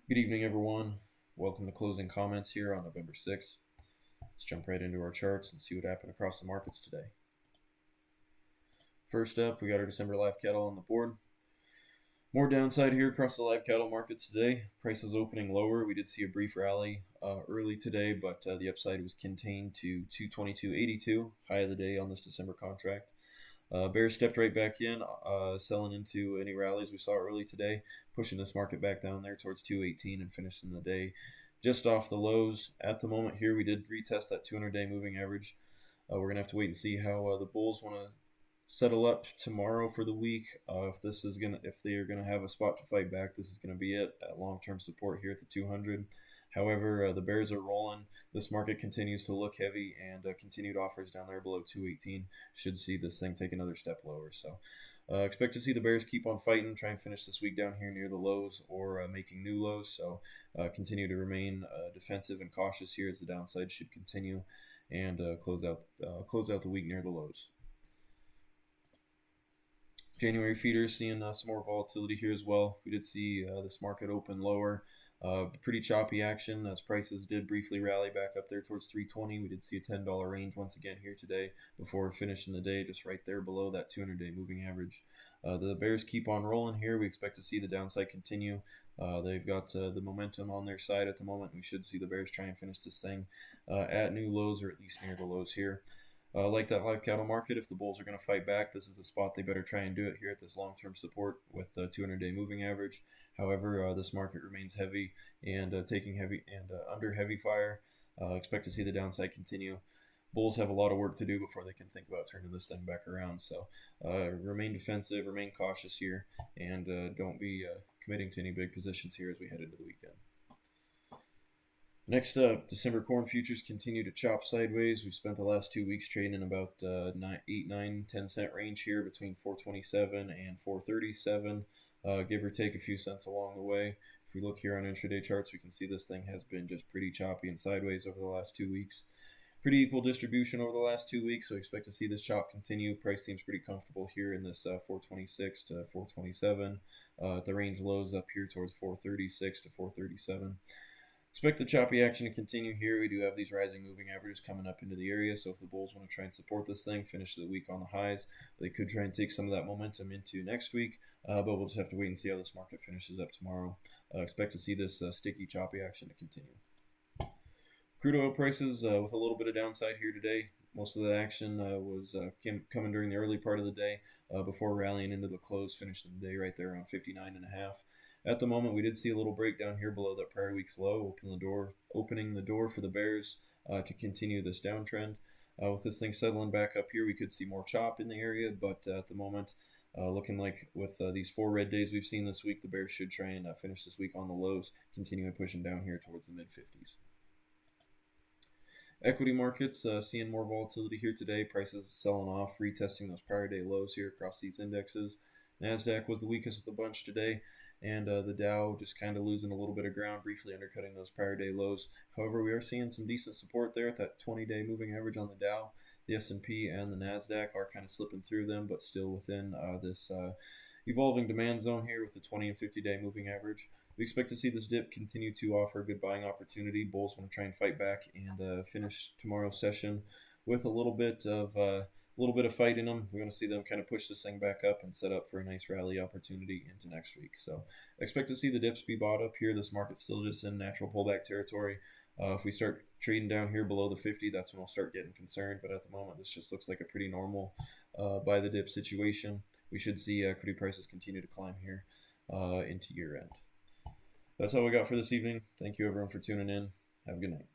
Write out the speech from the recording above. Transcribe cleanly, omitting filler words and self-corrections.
Good evening, everyone. Welcome to closing comments here on November 6th. Let's jump right into our charts and see what happened across the markets today. First up, we got our December live cattle on the board. More downside here across the live cattle markets today. Prices opening lower. We did see a brief rally early today, but the upside was contained to 222.82, high of the day on this December contract. Bears stepped right back in, selling into any rallies we saw early today, pushing this market back down there towards 218 and finishing the day just off the lows. At the moment here, we did retest that 200-day moving average. We're going to have to wait and see how the bulls want to settle up tomorrow for the week. If they are gonna have a spot to fight back, this is gonna be it at long-term support here at the 200. However, the bears are rolling. This market continues to look heavy, and continued offers down there below 218 should see this thing take another step lower. So expect to see the bears keep on fighting, try and finish this week down here near the lows or making new lows. So continue to remain defensive and cautious here as the downside should continue, and close out the week near the lows. January feeders seeing some more volatility here as well. We did see this market open lower. Pretty choppy action as prices did briefly rally back up there towards 320. We did see a $10 range once again here today before finishing the day just right there below that 200-day moving average. The bears keep on rolling here. We expect to see the downside continue. They've got the momentum on their side at the moment. We should see the bears try and finish this thing at new lows or at least near the lows here. Like that live cattle market, if the bulls are going to fight back, this is the spot they better try and do it here at this long-term support with the 200-day moving average. However, this market remains heavy and under heavy fire. Expect to see the downside continue. Bulls have a lot of work to do before they can think about turning this thing back around. So remain defensive, remain cautious here, and don't be committing to any big positions here as we head into the weekend. Next up, December corn futures continue to chop sideways. We've spent the last 2 weeks trading in about 8, 9, 10 cent range here between 427 and 437, give or take a few cents along the way. If we look here on intraday charts, we can see this thing has been just pretty choppy and sideways over the last 2 weeks. Pretty equal distribution over the last 2 weeks, so expect to see this chop continue. Price seems pretty comfortable here in this 426 to 427. The range lows up here towards 436 to 437. Expect the choppy action to continue here. We do have these rising moving averages coming up into the area, so if the bulls want to try and support this thing, finish the week on the highs, they could try and take some of that momentum into next week, but we'll just have to wait and see how this market finishes up tomorrow. Expect to see this sticky, choppy action to continue. Crude oil prices with a little bit of downside here today. Most of the action was coming during the early part of the day before rallying into the close, finishing the day right there around 59.5. At the moment, we did see a little breakdown here below that prior week's low, opening the door for the bears to continue this downtrend. With this thing settling back up here, we could see more chop in the area, but at the moment, looking like with these 4 red days we've seen this week, the bears should try and finish this week on the lows, continuing pushing down here towards the mid-50s. Equity markets seeing more volatility here today. Prices selling off, retesting those prior day lows here across these indexes. Nasdaq was the weakest of the bunch today, and the Dow just kind of losing a little bit of ground, briefly undercutting those prior day lows. However, we are seeing some decent support there at that 20-day moving average on the Dow. The S&P and the Nasdaq are kind of slipping through them, but still within this evolving demand zone here with the 20 and 50-day moving average. We expect to see this dip continue to offer a good buying opportunity. Bulls want to try and fight back and finish tomorrow's session with a little bit of fight in them. We're going to see them kind of push this thing back up and set up for a nice rally opportunity into next week. So expect to see the dips be bought up here. This market's still just in natural pullback territory. If we start trading down here below the 50, that's when we'll start getting concerned. But at the moment, this just looks like a pretty normal buy the dip situation. We should see equity prices continue to climb here into year end. That's all we got for this evening. Thank you everyone for tuning in. Have a good night.